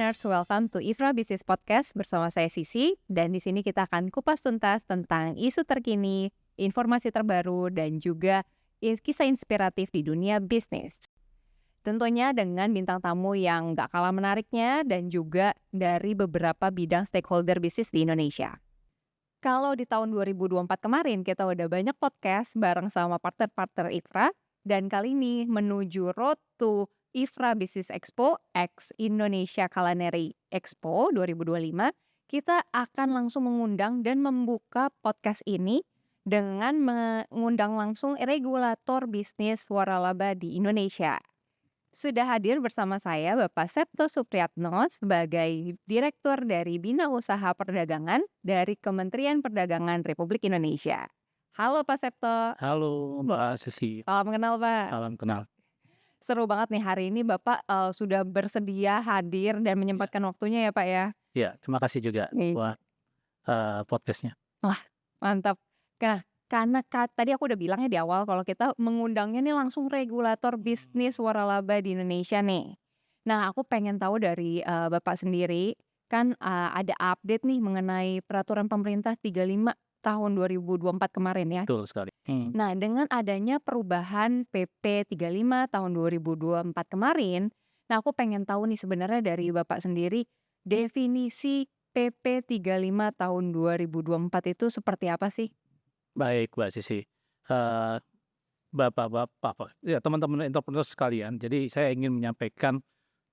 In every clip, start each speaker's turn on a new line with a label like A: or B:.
A: listeners, welcome to IFRA Business Podcast bersama saya Sisi, dan di sini kita akan kupas tuntas tentang isu terkini, informasi terbaru, dan juga kisah inspiratif di dunia bisnis. Tentunya dengan bintang tamu yang gak kalah menariknya dan juga dari beberapa bidang stakeholder bisnis di Indonesia. Kalau di tahun 2024 kemarin kita udah banyak podcast bareng sama partner-partner IFRA, dan kali ini menuju road to IFRA Business Expo X Indonesia Culinary Expo 2025, kita akan langsung mengundang dan membuka podcast ini dengan mengundang langsung regulator bisnis waralaba di Indonesia. Sudah hadir bersama saya Bapak Septo Supriyatno sebagai Direktur dari Bina Usaha Perdagangan dari Kementerian Perdagangan Republik Indonesia. Halo Pak Septo.
B: Halo Mbak Sisi,
A: Salam kenal Pak.
B: salam kenal.
A: Seru banget nih hari ini Bapak sudah bersedia hadir dan
B: Iya,
A: menyempatkan waktunya ya Pak ya.
B: iya, terima kasih juga
A: Nih,
B: buat podcastnya.
A: wah mantap. Nah, karena tadi aku udah bilangnya di awal kalau kita mengundangnya nih langsung regulator bisnis waralaba di Indonesia nih. Nah, aku pengen tahu dari Bapak sendiri, kan ada update nih mengenai peraturan pemerintah 35 tahun 2024 kemarin ya.
B: Betul sekali.
A: Nah, dengan adanya perubahan PP 35 tahun 2024 kemarin, nah aku pengen tahu nih sebenarnya dari Bapak sendiri, definisi PP 35 tahun 2024 itu seperti apa sih?
B: Baik Mbak Sisi, Eh, Bapak-bapak, ya teman-teman entrepreneur sekalian, jadi saya ingin menyampaikan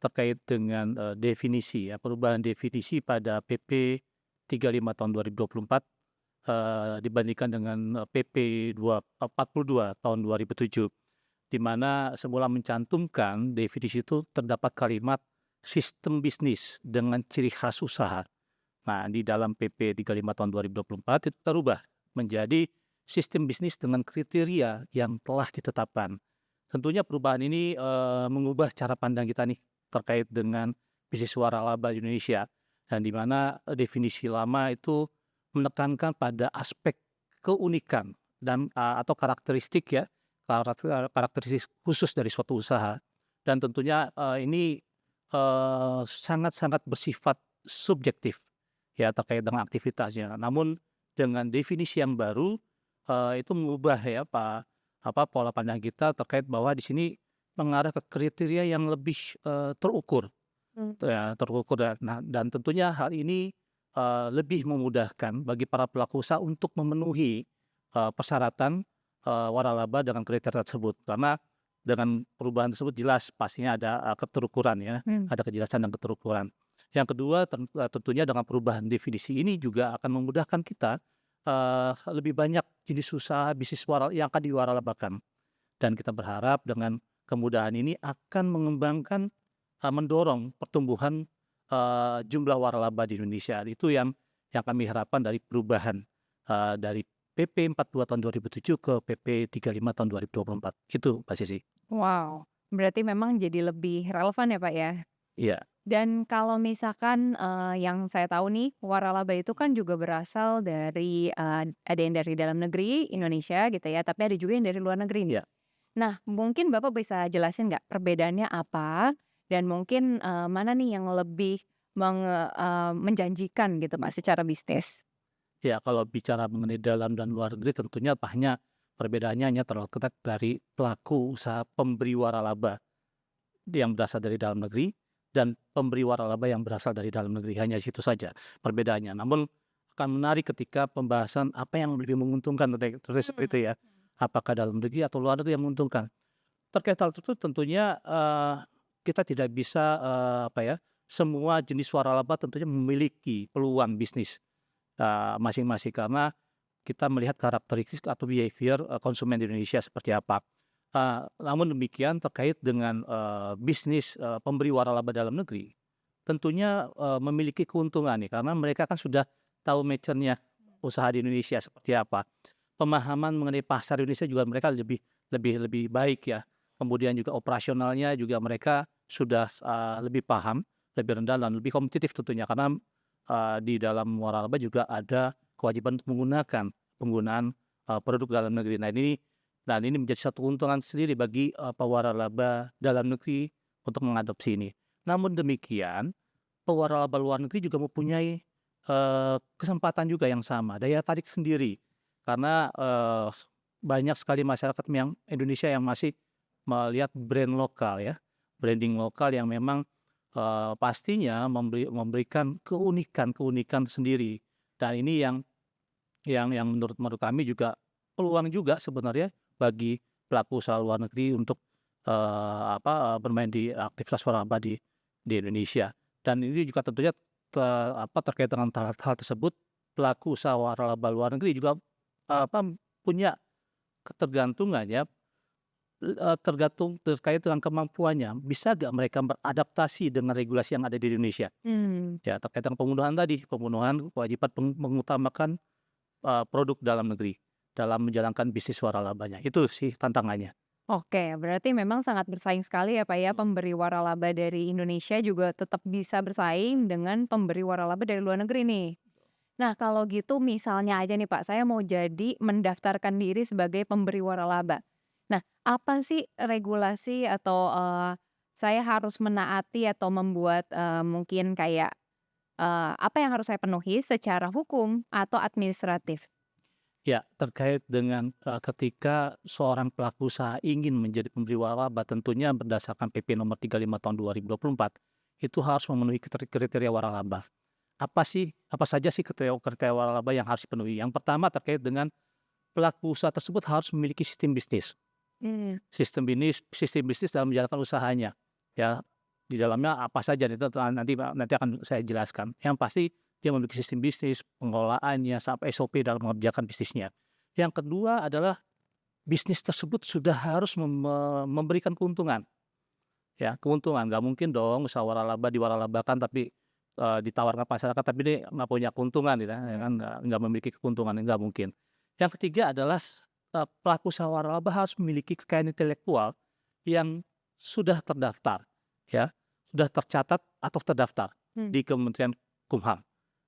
B: terkait dengan definisi ya, perubahan definisi pada PP 35 tahun 2024 dibandingkan dengan PP 42 tahun 2007, di mana semula mencantumkan definisi itu terdapat kalimat sistem bisnis dengan ciri khas usaha. Nah, di dalam PP 35 tahun 2024 itu terubah menjadi sistem bisnis dengan kriteria yang telah ditetapkan. Tentunya perubahan ini mengubah cara pandang kita nih terkait dengan bisnis waralaba di Indonesia, dan di mana definisi lama itu menekankan pada aspek keunikan dan atau karakteristik ya, karakteristik khusus dari suatu usaha, dan tentunya ini sangat-sangat bersifat subjektif ya terkait dengan aktivitasnya. Namun dengan definisi yang baru itu mengubah ya pola pandang kita terkait bahwa di sini mengarah ke kriteria yang lebih terukur.
A: Hmm.
B: Terukur dan tentunya hal ini lebih memudahkan bagi para pelaku usaha untuk memenuhi persyaratan waralaba dengan kriteria tersebut, karena dengan perubahan tersebut jelas pastinya ada keterukuran ya, ada kejelasan dan keterukuran. Yang kedua tentunya dengan perubahan definisi ini juga akan memudahkan kita lebih banyak jenis usaha bisnis yang akan diwaralabakan, dan kita berharap dengan kemudahan ini akan mengembangkan mendorong pertumbuhan jumlah waralaba di Indonesia. Itu yang kami harapkan dari perubahan dari PP 42 tahun 2007 ke PP 35 tahun 2024. Itu Pak Sisi.
A: Wow, berarti memang jadi lebih relevan ya Pak ya.
B: Iya,
A: Dan kalau misalkan yang saya tahu nih, waralaba itu kan juga berasal dari ada yang dari dalam negeri Indonesia gitu ya, tapi ada juga yang dari luar negeri nih.
B: iya.
A: Nah, mungkin Bapak bisa jelasin nggak perbedaannya apa, dan mungkin mana nih yang lebih menjanjikan gitu Pak secara bisnis?
B: Ya, kalau bicara mengenai dalam dan luar negeri tentunya perbedaannya hanya terletak dari pelaku usaha pemberi waralaba yang berasal dari dalam negeri dan pemberi waralaba yang berasal dari dalam negeri. Hanya situ saja perbedaannya. Namun akan menarik ketika pembahasan apa yang lebih menguntungkan terkait seperti itu ya. Apakah dalam negeri atau luar negeri yang menguntungkan. Terkait hal itu tentunya kita tidak bisa semua jenis waralaba tentunya memiliki peluang bisnis masing-masing, karena kita melihat karakteristik atau behavior konsumen di Indonesia seperti apa. Namun demikian terkait dengan bisnis pemberi waralaba dalam negeri, tentunya memiliki keuntungan nih, karena mereka kan sudah tahu nature-nya usaha di Indonesia seperti apa. Pemahaman mengenai pasar Indonesia juga mereka lebih baik ya. Kemudian juga operasionalnya juga mereka sudah lebih paham, lebih rendah dan lebih kompetitif tentunya, karena di dalam waralaba juga ada kewajiban untuk penggunaan produk dalam negeri. Nah ini menjadi satu keuntungan sendiri bagi pewaralaba dalam negeri untuk mengadopsi ini. Namun demikian pewaralaba luar negeri juga mempunyai kesempatan juga yang sama, daya tarik sendiri. Karena banyak sekali masyarakat yang Indonesia yang masih melihat brand lokal ya, branding lokal yang memang pastinya memberikan keunikan-keunikan sendiri. Dan ini yang menurut menurut kami juga peluang juga sebenarnya bagi pelaku usaha luar negeri untuk bermain di aktivitas waralaba di Indonesia. Dan ini juga tentunya terkait dengan hal tersebut, pelaku usaha waralaba luar negeri juga punya ketergantungan ya, tergantung terkait dengan kemampuannya, bisa nggak mereka beradaptasi dengan regulasi yang ada di Indonesia. Ya terkait dengan pembunuhan tadi, pembunuhan kewajiban mengutamakan produk dalam negeri dalam menjalankan bisnis waralabanya, itu sih tantangannya.
A: Oke, berarti memang sangat bersaing sekali ya Pak ya, pemberi waralaba dari Indonesia juga tetap bisa bersaing dengan pemberi waralaba dari luar negeri nih. Nah, kalau gitu misalnya aja nih Pak, saya mau jadi mendaftarkan diri sebagai pemberi waralaba. Nah, apa sih regulasi atau saya harus menaati atau membuat mungkin kayak apa yang harus saya penuhi secara hukum atau administratif?
B: Ya, terkait dengan ketika seorang pelaku usaha ingin menjadi pemberi waralaba, tentunya berdasarkan PP nomor 35 tahun 2024, itu harus memenuhi kriteria waralaba. Apa saja sih kriteria waralaba yang harus dipenuhi? Yang pertama terkait dengan pelaku usaha tersebut harus memiliki sistem bisnis.
A: Hmm.
B: Sistem bisnis dalam menjalankan usahanya. Ya, di dalamnya apa saja itu nanti akan saya jelaskan. Yang pasti dia memiliki sistem bisnis, pengelolaannya sampai SOP dalam mengerjakan bisnisnya. Yang kedua adalah bisnis tersebut sudah harus memberikan keuntungan. Ya, keuntungan nggak mungkin dong usaha waralaba diwaralabakan tapi ditawarkan masyarakat tapi dia nggak punya keuntungan gitu ya kan, nggak memiliki keuntungan, nggak mungkin. Yang ketiga adalah pelaku usaha waralaba harus memiliki kekayaan intelektual yang sudah terdaftar, ya, sudah tercatat atau terdaftar
A: Hmm.
B: di Kementerian Kumham.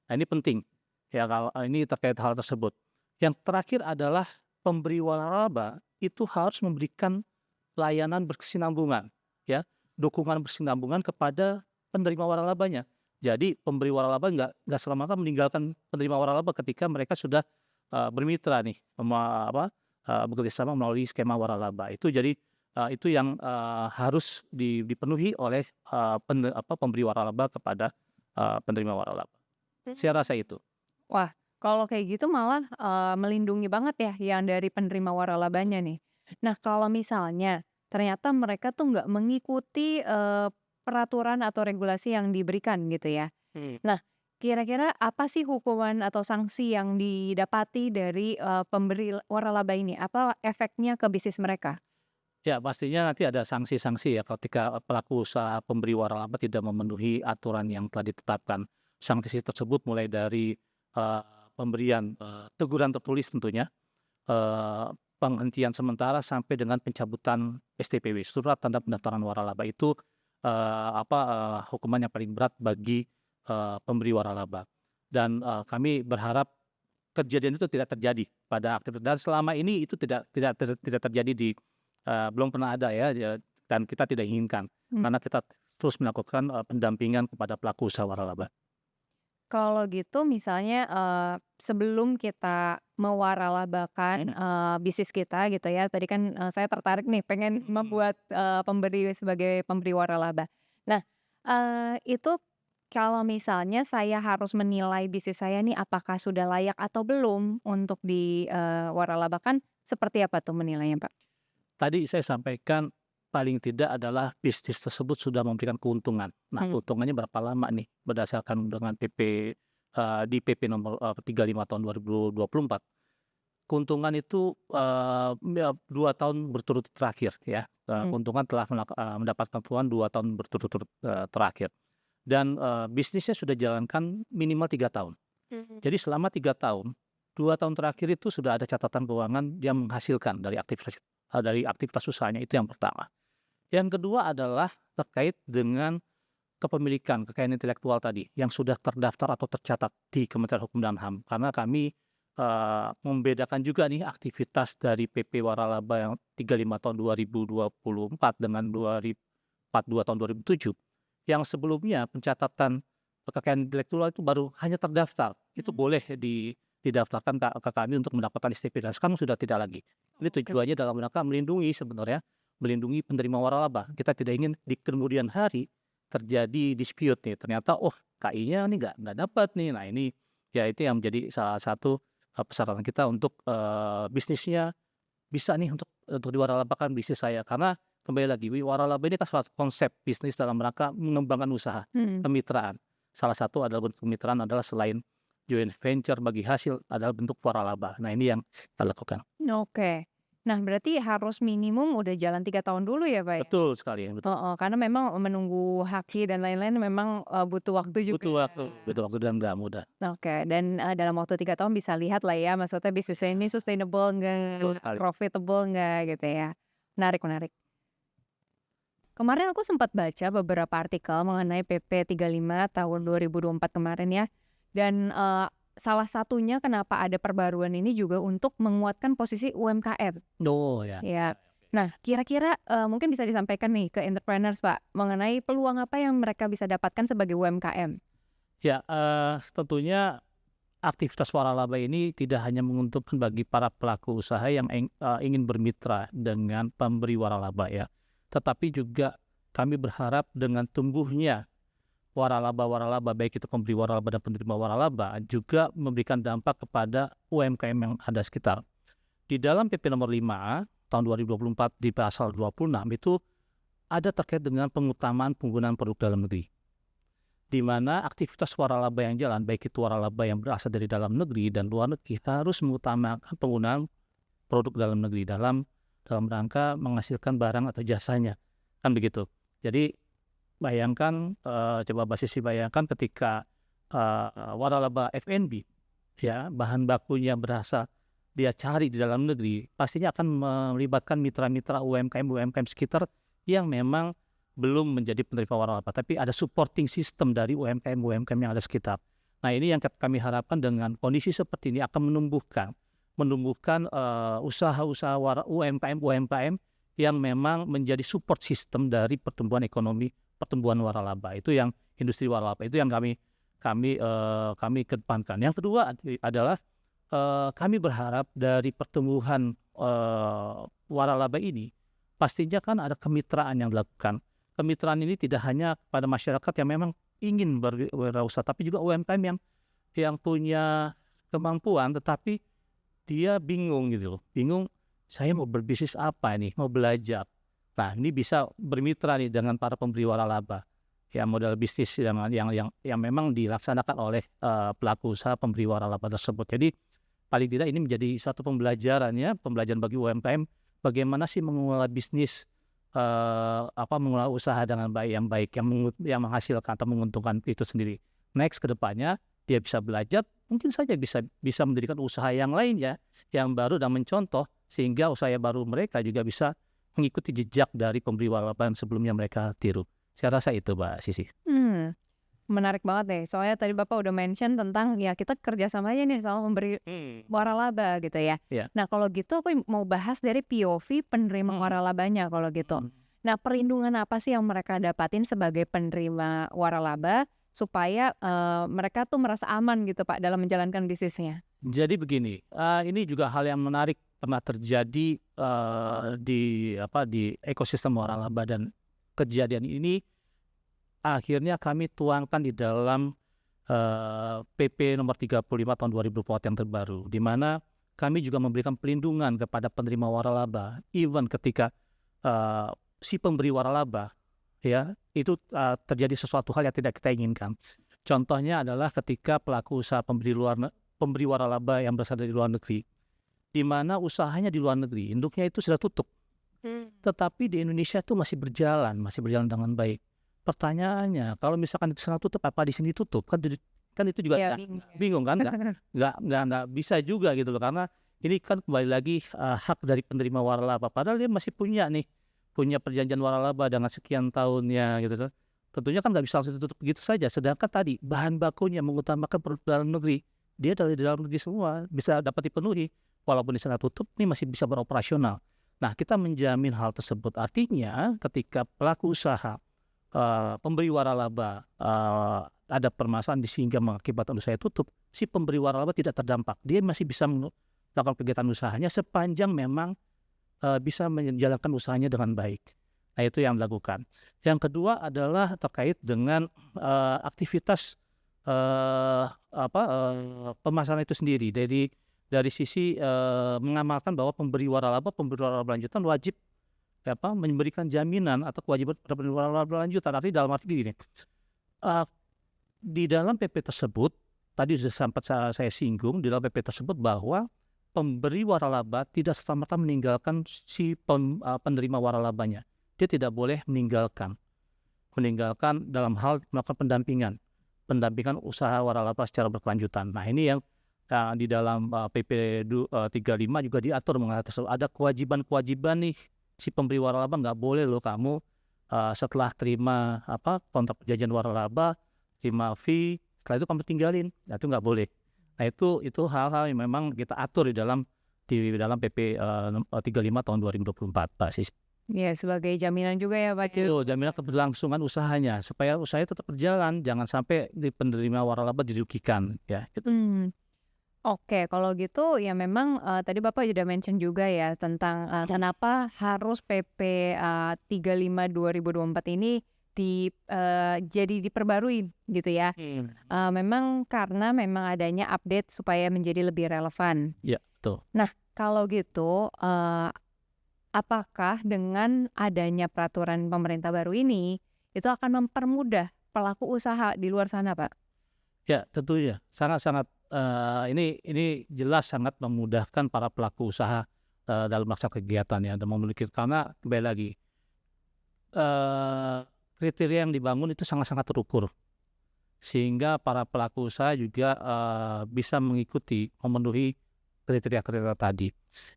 B: Nah ini penting, ya kalau ini terkait hal tersebut. Yang terakhir adalah pemberi waralaba itu harus memberikan layanan berkesinambungan, ya, dukungan berkesinambungan kepada penerima waralabanya. Jadi pemberi waralaba nggak selamanya meninggalkan penerima waralaba ketika mereka sudah bermitra nih, bekerja sama melalui skema waralaba. Itu jadi itu yang harus dipenuhi oleh pemberi waralaba kepada penerima waralaba. Saya rasa itu.
A: Wah, kalau kayak gitu malah, melindungi banget ya yang dari penerima waralabanya nih. Nah, kalau misalnya ternyata mereka tuh nggak mengikuti, peraturan atau regulasi yang diberikan gitu ya.
B: Hmm.
A: Nah, kira-kira apa sih hukuman atau sanksi yang didapati dari, pemberi waralaba ini? Apa efeknya ke bisnis mereka?
B: Ya, pastinya nanti ada sanksi-sanksi ya ketika pelaku usaha pemberi waralaba tidak memenuhi aturan yang telah ditetapkan. Sanksi tersebut mulai dari eee, pemberian teguran tertulis tentunya, penghentian sementara sampai dengan pencabutan STPW, surat tanda pendaftaran waralaba itu hukuman yang paling berat bagi pemberi waralaba. Dan kami berharap kejadian itu tidak terjadi pada aktivitas dan selama ini itu tidak terjadi belum pernah ada ya, dan kita tidak inginkan,
A: Mmm.
B: karena kita terus melakukan pendampingan kepada pelaku usaha waralaba.
A: Kalau gitu misalnya, sebelum kita mewaralabakan, bisnis kita gitu ya, tadi kan, saya tertarik nih pengen membuat, pemberi sebagai pemberi waralaba. Nah, itu kalau misalnya saya harus menilai bisnis saya nih apakah sudah layak atau belum untuk waralabakan, seperti apa tuh menilainya, Pak?
B: Tadi saya sampaikan paling tidak adalah bisnis tersebut sudah memberikan keuntungan. Nah,
A: Mmm.
B: keuntungannya berapa lama nih berdasarkan dengan di PP nomor 35 tahun 2024. Keuntungan itu, ya 2 tahun berturut terakhir ya,
A: Mmm.
B: keuntungan telah mendapatkan keuntungan 2 tahun berturut-turut terakhir dan bisnisnya sudah jalankan minimal 3 tahun.
A: Mhm.
B: Jadi selama 3 tahun, 2 tahun terakhir itu sudah ada catatan keuangan yang menghasilkan dari aktivitas usahanya, itu yang pertama. Yang kedua adalah terkait dengan kepemilikan, kekayaan intelektual tadi yang sudah terdaftar atau tercatat di Kementerian Hukum dan HAM. Karena kami membedakan juga nih aktivitas dari PP Waralaba yang 35 tahun 2024 dengan 2 tahun 2007. Yang sebelumnya pencatatan kekayaan intelektual itu baru hanya terdaftar. Itu boleh didaftarkan ke kami untuk mendapatkan STP. Dan sekarang sudah tidak lagi. Ini
A: Oke.
B: tujuannya dalam rangka melindungi sebenarnya, melindungi penerima waralaba. Kita tidak ingin di kemudian hari terjadi dispute nih. Ternyata KI-nya nih nggak dapat nih. Nah ini ya itu yang menjadi salah satu persyaratan kita untuk bisnisnya bisa nih untuk diwaralabakan bisnis saya. Karena kembali lagi, waralaba ini kan suatu konsep bisnis dalam rangka mengembangkan usaha,
A: Mhm.
B: kemitraan. Salah satu adalah bentuk kemitraan adalah selain joint venture bagi hasil adalah bentuk waralaba. Nah ini yang kita lakukan.
A: Oke. Nah, berarti harus minimum udah jalan 3 tahun dulu ya, Pak, ya?
B: Betul sekali, betul.
A: Heeh, karena memang menunggu haki dan lain-lain memang, butuh waktu
B: Butuh
A: juga.
B: waktu dan nggak mudah.
A: Oke, dan, dalam waktu 3 tahun bisa lihat lah ya, maksudnya bisnisnya ini sustainable
B: Betul
A: nggak,
B: sekali.
A: profitable nggak, gitu ya. Menarik menarik. Kemarin aku sempat baca beberapa artikel mengenai PP 35 tahun 2024 kemarin ya, dan, salah satunya kenapa ada perbaruan ini juga untuk menguatkan posisi UMKM,
B: Oh ya.
A: ya. Nah, kira-kira, mungkin bisa disampaikan nih ke entrepreneurs, Pak, mengenai peluang apa yang mereka bisa dapatkan sebagai UMKM?
B: Ya, tentunya aktivitas waralaba ini tidak hanya menguntungkan bagi para pelaku usaha yang ingin bermitra dengan pemberi waralaba ya, tetapi juga kami berharap dengan tumbuhnya waralaba-waralaba, baik itu pemberi waralaba dan penerima waralaba, juga memberikan dampak kepada UMKM yang ada sekitar. Di dalam PP nomor 5 tahun 2024 di pasal 26 itu ada terkait dengan pengutamaan penggunaan produk dalam negeri, di mana aktivitas waralaba yang jalan, baik itu waralaba yang berasal dari dalam negeri dan luar negeri, harus mengutamakan penggunaan produk dalam negeri dalam rangka menghasilkan barang atau jasanya, kan begitu. Jadi bayangkan, coba Mbak Sisi bayangkan ketika waralaba F&B, ya bahan bakunya berasal dia cari di dalam negeri, pastinya akan melibatkan mitra-mitra UMKM sekitar yang memang belum menjadi penerima waralaba, tapi ada supporting system dari UMKM yang ada sekitar. Nah ini yang kami harapkan dengan kondisi seperti ini akan menumbuhkan usaha-usaha UMKM yang memang menjadi support system dari pertumbuhan ekonomi, pertumbuhan waralaba. Itu yang industri waralaba itu yang kami kedepankan. Yang kedua adalah kami berharap dari pertumbuhan waralaba ini pastinya kan ada kemitraan yang dilakukan. Kemitraan ini tidak hanya pada masyarakat yang memang ingin berwirausaha, tapi juga UMKM yang punya kemampuan tetapi dia bingung gitu loh. Bingung, saya mau berbisnis apa nih, mau belajar. Nah, ini bisa bermitra nih dengan para pemberi waralaba. Ya model bisnis yang memang dilaksanakan oleh pelaku usaha pemberi waralaba tersebut. Jadi paling tidak ini menjadi satu pembelajaran bagi UMKM bagaimana sih mengelola bisnis, mengelola usaha dengan baik yang menghasilkan atau menguntungkan itu sendiri. Next ke depannya dia bisa belajar, mungkin saja bisa mendirikan usaha yang lainnya yang baru dan mencontoh, sehingga usaha baru mereka juga bisa mengikuti jejak dari pemberi waralaba yang sebelumnya mereka tiru. Saya rasa itu, Mbak Sisi.
A: Menarik banget deh, soalnya tadi Bapak udah mention tentang ya kita kerjasama aja nih sama pemberi waralaba gitu ya.
B: Iya.
A: Nah kalau gitu aku mau bahas dari POV penerima waralabanya kalau gitu. Nah perlindungan apa sih yang mereka dapatin sebagai penerima waralaba supaya mereka tuh merasa aman gitu Pak dalam menjalankan bisnisnya?
B: Jadi begini, ini juga hal yang menarik pernah terjadi di ekosistem waralaba, dan kejadian ini akhirnya kami tuangkan di dalam PP nomor 35 tahun 2004 yang terbaru, di mana kami juga memberikan pelindungan kepada penerima waralaba, even ketika si pemberi waralaba ya itu terjadi sesuatu hal yang tidak kita inginkan. Contohnya adalah ketika pelaku usaha pemberi waralaba yang berasal dari luar negeri, di mana usahanya di luar negeri, induknya itu sudah tutup, tetapi di Indonesia itu masih berjalan dengan baik. Pertanyaannya, kalau misalkan di sana tutup, apa di sini tutup? Kan itu juga
A: Ya,
B: bingung kan? Nggak bisa juga gitu loh, karena ini kan kembali lagi hak dari penerima waralaba. Padahal dia masih punya perjanjian waralaba dengan sekian tahunnya gitu. Tentunya kan nggak bisa langsung ditutup begitu saja. Sedangkan tadi bahan bakunya mengutamakan produk dalam negeri, dia dari dalam negeri semua bisa dapat dipenuhi. Walaupun di sana tutup, ini masih bisa beroperasional. Nah, kita menjamin hal tersebut. Artinya ketika pelaku usaha pemberi waralaba ada permasalahan sehingga mengakibatkan usaha tutup, si pemberi waralaba tidak terdampak. Dia masih bisa melakukan kegiatan usahanya sepanjang memang bisa menjalankan usahanya dengan baik. Nah, itu yang dilakukan. Yang kedua adalah terkait dengan aktivitas pemasaran itu sendiri. Dari sisi mengamalkan bahwa pemberi waralaba lanjutan wajib memberikan jaminan atau kewajiban pada pemberi waralaba lanjutan. Artinya dalam arti gini, di dalam PP tersebut tadi sudah sempat saya singgung di dalam PP tersebut bahwa pemberi waralaba tidak serta-merta meninggalkan si penerima waralabanya. Dia tidak boleh meninggalkan dalam hal melakukan pendampingan usaha waralaba secara berkelanjutan. Nah, ini yang di dalam PP 35 juga diatur mengatakan ada kewajiban nih si pemberi waralaba, nggak boleh loh kamu setelah terima kontrak perjanjian waralaba, terima fee, setelah itu kamu tinggalin. Nah, itu nggak boleh. Nah, itu hal-hal yang memang kita atur di dalam PP 35 tahun 2024, Pak Sis.
A: Ya, sebagai jaminan juga ya Pak.
B: Itu jaminan keberlangsungan usahanya supaya usahanya tetap berjalan, jangan sampai di penerima waralaba dirugikan ya. Gitu.
A: Oke, kalau gitu ya memang tadi Bapak sudah mention juga ya tentang kenapa harus PP 35 2024 ini jadi diperbarui gitu ya. Memang karena memang adanya update supaya menjadi lebih relevan.
B: Ya, betul.
A: Nah, kalau gitu apakah dengan adanya peraturan pemerintah baru ini itu akan mempermudah pelaku usaha di luar sana, Pak?
B: Ya, tentunya sangat-sangat ini jelas sangat memudahkan para pelaku usaha dalam melaksanakan kegiatan ya, dan memiliki, karena kembali lagi kriteria yang dibangun itu sangat-sangat terukur sehingga para pelaku usaha juga bisa memenuhi kriteria-kriteria tadi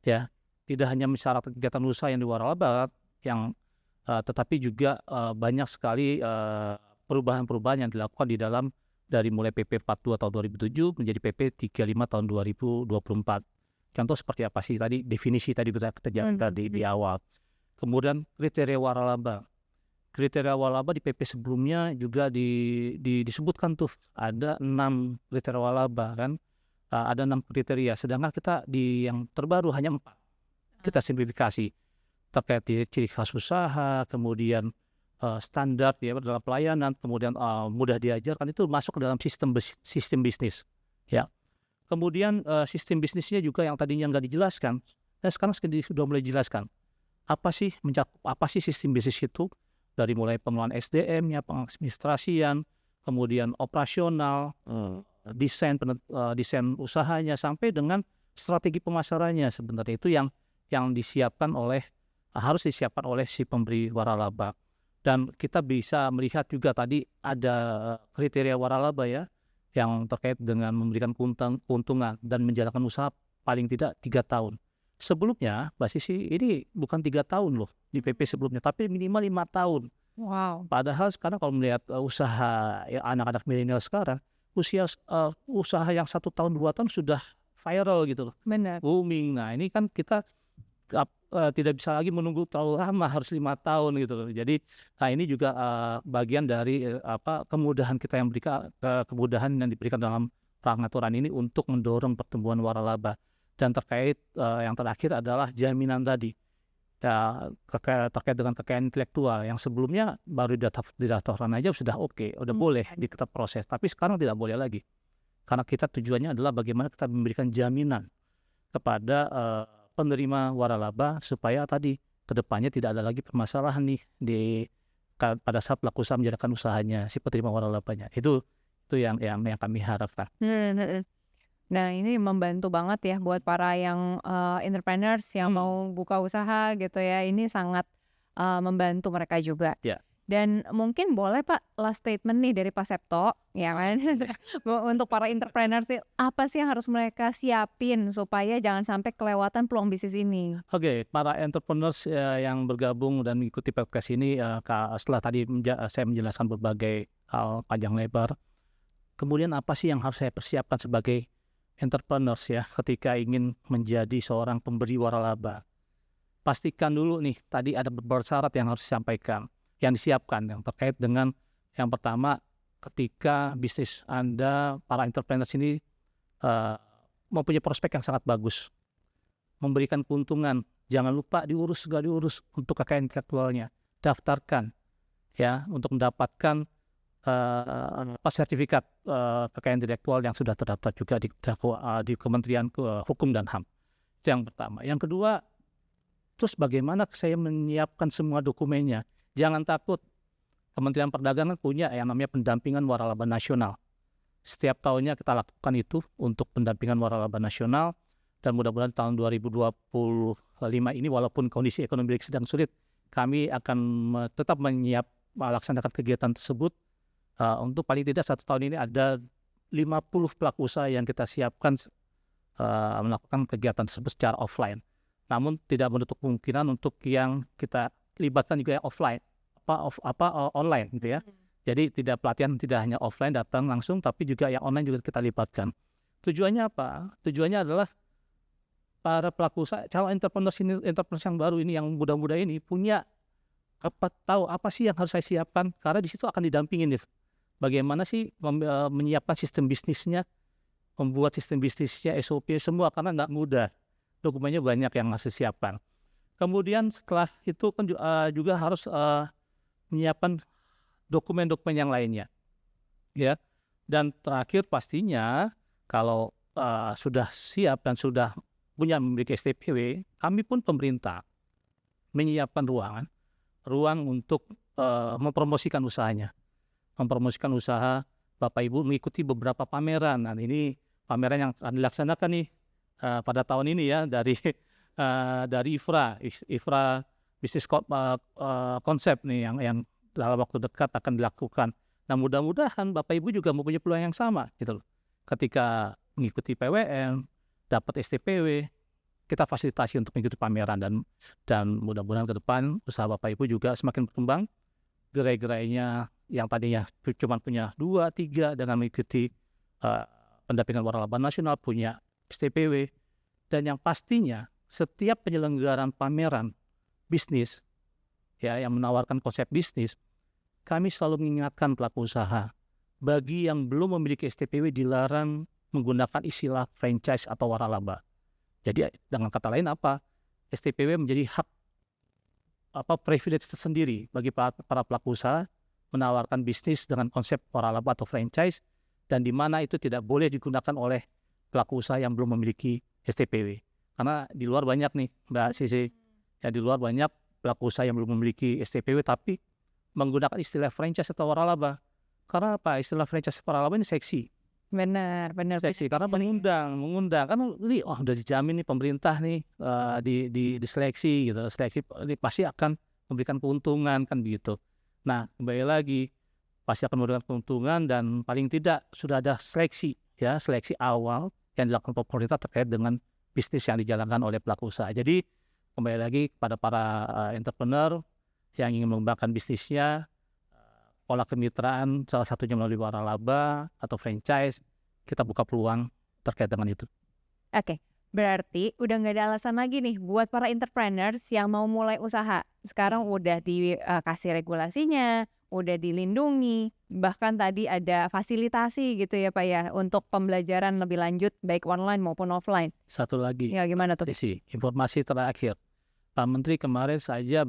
B: ya. Tidak hanya mensyaratkan kegiatan usaha yang di waralaba yang tetapi juga banyak sekali perubahan-perubahan yang dilakukan di dalam dari mulai PP 42 tahun 2007 menjadi PP 35 tahun 2024. Contoh seperti apa sih tadi definisi tadi tadi di awal. Kemudian kriteria waralaba. Kriteria waralaba di PP sebelumnya juga disebutkan tuh ada 6 kriteria waralaba kan. Ada 6 kriteria, sedangkan kita di yang terbaru hanya 4. Kita simplifikasi terkait ciri khas usaha, kemudian standar ya dalam pelayanan, kemudian mudah diajarkan, itu masuk ke dalam sistem bisnis ya. Kemudian sistem bisnisnya juga yang tadinya nggak dijelaskan, dan sekarang sudah mulai dijelaskan apa sih sistem bisnis itu, dari mulai pengelolaan SDM-nya, pengadministrasian, kemudian operasional, desain usahanya, sampai dengan strategi pemasarannya. Sebenarnya itu yang harus disiapkan oleh si pemberi waralaba. Dan kita bisa melihat juga tadi ada kriteria waralaba ya, yang terkait dengan memberikan keuntungan dan menjalankan usaha paling tidak 3 tahun. Sebelumnya, Mbak Sisi, ini bukan 3 tahun loh di PP sebelumnya, tapi minimal 5 tahun.
A: Wow.
B: Padahal sekarang kalau melihat usaha ya, anak-anak milenial sekarang, usaha yang 1 tahun 2 tahun sudah viral gitu loh.
A: Benar.
B: Booming. Nah, ini kan kita tidak bisa lagi menunggu terlalu lama, harus 5 tahun gitu loh. Jadi ini juga bagian dari kemudahan yang diberikan dalam pengaturan ini untuk mendorong pertumbuhan waralaba. Dan terkait yang terakhir adalah jaminan tadi terkait dengan kekayaan intelektual yang sebelumnya baru didaftarkan aja sudah udah boleh kita proses, tapi sekarang tidak boleh lagi, karena kita tujuannya adalah bagaimana kita memberikan jaminan kepada penerima waralaba supaya tadi kedepannya tidak ada lagi permasalahan nih pada saat pelaku usaha menjalankan usahanya, si penerima waralabanya. Itu yang kami harapkan.
A: Nah, ini membantu banget ya buat para yang entrepreneurs yang mau buka usaha gitu ya. Ini sangat membantu mereka juga.
B: Ya.
A: Dan mungkin boleh Pak last statement nih dari Pak Septo ya kan, untuk para entrepreneurs apa sih yang harus mereka siapin supaya jangan sampai kelewatan peluang bisnis ini?
B: Oke, para entrepreneurs yang bergabung dan mengikuti podcast ini, setelah tadi saya menjelaskan berbagai hal panjang lebar, kemudian apa sih yang harus saya persiapkan sebagai entrepreneurs ya ketika ingin menjadi seorang pemberi waralaba? Pastikan dulu nih, tadi ada beberapa syarat yang harus disampaikan, yang disiapkan, yang terkait dengan yang pertama ketika bisnis Anda, para entrepreneurs ini mempunyai prospek yang sangat bagus, memberikan keuntungan. Jangan lupa segala diurus untuk kekayaan intelektualnya. Daftarkan ya untuk mendapatkan sertifikat kekayaan intelektual yang sudah terdaftar juga di Kementerian Hukum dan HAM. Itu yang pertama. Yang kedua, terus bagaimana saya menyiapkan semua dokumennya? Jangan takut. Kementerian Perdagangan punya yang namanya pendampingan waralaba nasional. Setiap tahunnya kita lakukan itu untuk pendampingan waralaba nasional, dan mudah-mudahan tahun 2025 ini walaupun kondisi ekonomi sedang sulit, kami akan tetap melaksanakan kegiatan tersebut. Untuk paling tidak 1 tahun ini ada 50 pelaku usaha yang kita siapkan melakukan kegiatan tersebut secara offline. Namun tidak menutup kemungkinan untuk yang kita libatkan juga yang offline, online gitu ya. Jadi pelatihan tidak hanya offline datang langsung, tapi juga yang online juga kita libatkan. Tujuannya apa? Tujuannya adalah para pelaku usaha, calon entrepreneurs yang baru ini, yang muda-muda ini punya tahu apa sih yang harus saya siapkan, karena di situ akan didampingin nih. Bagaimana sih menyiapkan sistem bisnisnya, membuat sistem bisnisnya, SOP semua, karena nggak mudah. Dokumennya banyak yang harus disiapkan. Kemudian setelah itu kan juga harus menyiapkan dokumen-dokumen yang lainnya, ya. Dan terakhir pastinya kalau sudah siap dan sudah memiliki STPW, kami pun pemerintah menyiapkan ruang untuk mempromosikan usahanya, mempromosikan usaha. Bapak Ibu mengikuti beberapa pameran. Nah, ini pameran yang akan dilaksanakan nih pada tahun ini ya dari IFRA Business Concept nih yang dalam waktu dekat akan dilakukan. Nah, mudah-mudahan Bapak Ibu juga mempunyai peluang yang sama gitu loh. Ketika mengikuti PWN, dapat STPW, kita fasilitasi untuk mengikuti pameran, dan mudah-mudahan ke depan usaha Bapak Ibu juga semakin berkembang. Gerai-gerainya yang tadinya cuma punya 2-3 dengan mengikuti pendampingan waralaba nasional punya STPW, dan yang pastinya setiap penyelenggaraan pameran bisnis ya yang menawarkan konsep bisnis, kami selalu mengingatkan pelaku usaha, bagi yang belum memiliki STPW dilarang menggunakan istilah franchise atau waralaba. Jadi dengan kata lain apa? STPW menjadi hak privilege tersendiri bagi para pelaku usaha menawarkan bisnis dengan konsep waralaba atau franchise, dan di mana itu tidak boleh digunakan oleh pelaku usaha yang belum memiliki STPW. Karena di luar banyak nih Mbak Sisi, ya di luar banyak pelaku usaha yang belum memiliki STPW tapi menggunakan istilah franchise atau waralaba. Karena apa? Istilah franchise waralaba ini seksi.
A: Benar.
B: Seksi karena mengundang kan ini udah dijamin nih pemerintah nih di seleksi gitu. Seleksi ini pasti akan memberikan keuntungan kan begitu. Nah, kembali lagi pasti akan memberikan keuntungan, dan paling tidak sudah ada seleksi awal yang dilakukan pemerintah terkait dengan bisnis yang dijalankan oleh pelaku usaha. Jadi kembali lagi kepada para entrepreneur yang ingin mengembangkan bisnisnya, pola kemitraan salah satunya melalui waralaba atau franchise, kita buka peluang terkait dengan itu.
A: Oke, berarti udah nggak ada alasan lagi nih buat para entrepreneurs yang mau mulai usaha. Sekarang udah dikasih regulasinya, udah dilindungi, bahkan tadi ada fasilitasi gitu ya Pak ya untuk pembelajaran lebih lanjut baik online maupun offline.
B: Satu lagi,
A: Ya gimana tuh?
B: informasi terakhir. Pak Menteri kemarin saja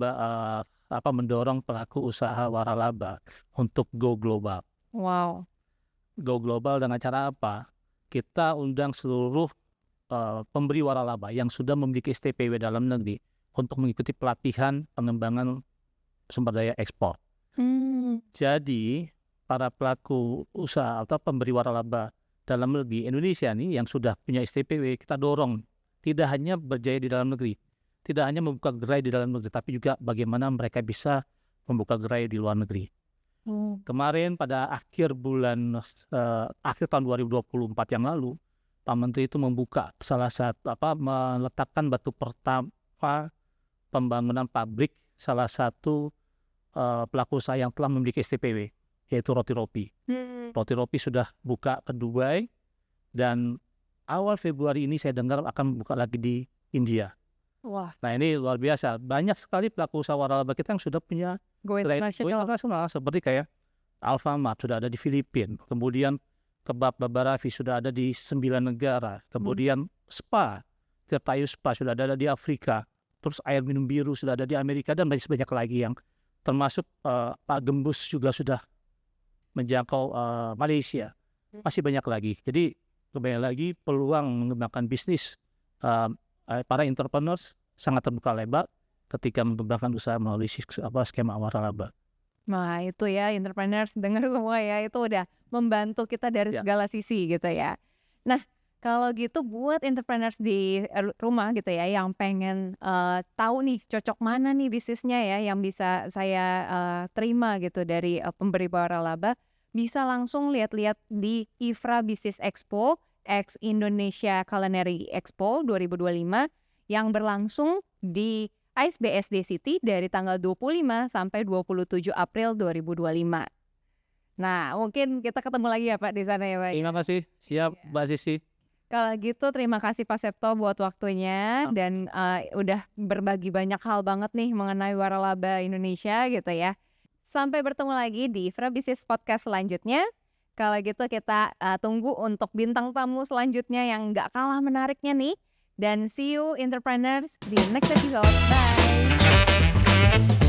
B: mendorong pelaku usaha waralaba untuk go global.
A: Wow.
B: Go global dengan cara apa? Kita undang seluruh pemberi waralaba yang sudah memiliki STPW dalam negeri untuk mengikuti pelatihan pengembangan sumber daya ekspor. Jadi para pelaku usaha atau pemberi waralaba dalam negeri Indonesia nih yang sudah punya STPW, kita dorong tidak hanya berjaya di dalam negeri, tidak hanya membuka gerai di dalam negeri, tapi juga bagaimana mereka bisa membuka gerai di luar negeri. Kemarin pada akhir tahun 2024 yang lalu, Pak Menteri itu membuka meletakkan batu pertama pembangunan pabrik salah satu pelaku usaha yang telah memiliki STPW, yaitu Roti Ropi. Roti Ropi sudah buka ke Dubai, dan awal Februari ini saya dengar akan buka lagi di India.
A: Wah.
B: Nah, ini luar biasa. Banyak sekali pelaku usaha waralaba kita yang sudah punya
A: Go international
B: seperti kayak Alfamart sudah ada di Filipina, kemudian kebab Baba Raffi sudah ada di 9 negara, kemudian Spa, Tirtayu Spa sudah ada di Afrika, terus air minum biru sudah ada di Amerika, dan masih banyak lagi yang termasuk Pak Gembus juga sudah menjangkau Malaysia. Masih banyak lagi. Jadi kembali lagi peluang mengembangkan bisnis para entrepreneurs sangat terbuka lebar ketika mengembangkan usaha melalui skema waralaba.
A: Wah, itu ya entrepreneurs dengar semua ya, itu udah membantu kita dari
B: Ya.
A: segala sisi gitu ya. Nah, kalau gitu buat entrepreneurs di rumah gitu ya yang pengen tahu nih cocok mana nih bisnisnya ya yang bisa saya terima gitu dari pemberi waralaba, bisa langsung lihat-lihat di IFRA Business Expo X Indonesia Culinary Expo 2025 yang berlangsung di AIS BSD City dari tanggal 25 sampai 27 April 2025. Nah, mungkin kita ketemu lagi ya Pak di sana ya Pak.
B: Terima kasih. Siap,
A: Iya.
B: Mbak Sisi.
A: Kalau gitu terima kasih Pak Septo buat waktunya dan udah berbagi banyak hal banget nih mengenai waralaba Indonesia gitu ya. Sampai bertemu lagi di IFRA Business Podcast selanjutnya. Kalau gitu kita tunggu untuk bintang tamu selanjutnya yang gak kalah menariknya nih. Dan see you entrepreneurs di next episode. Bye!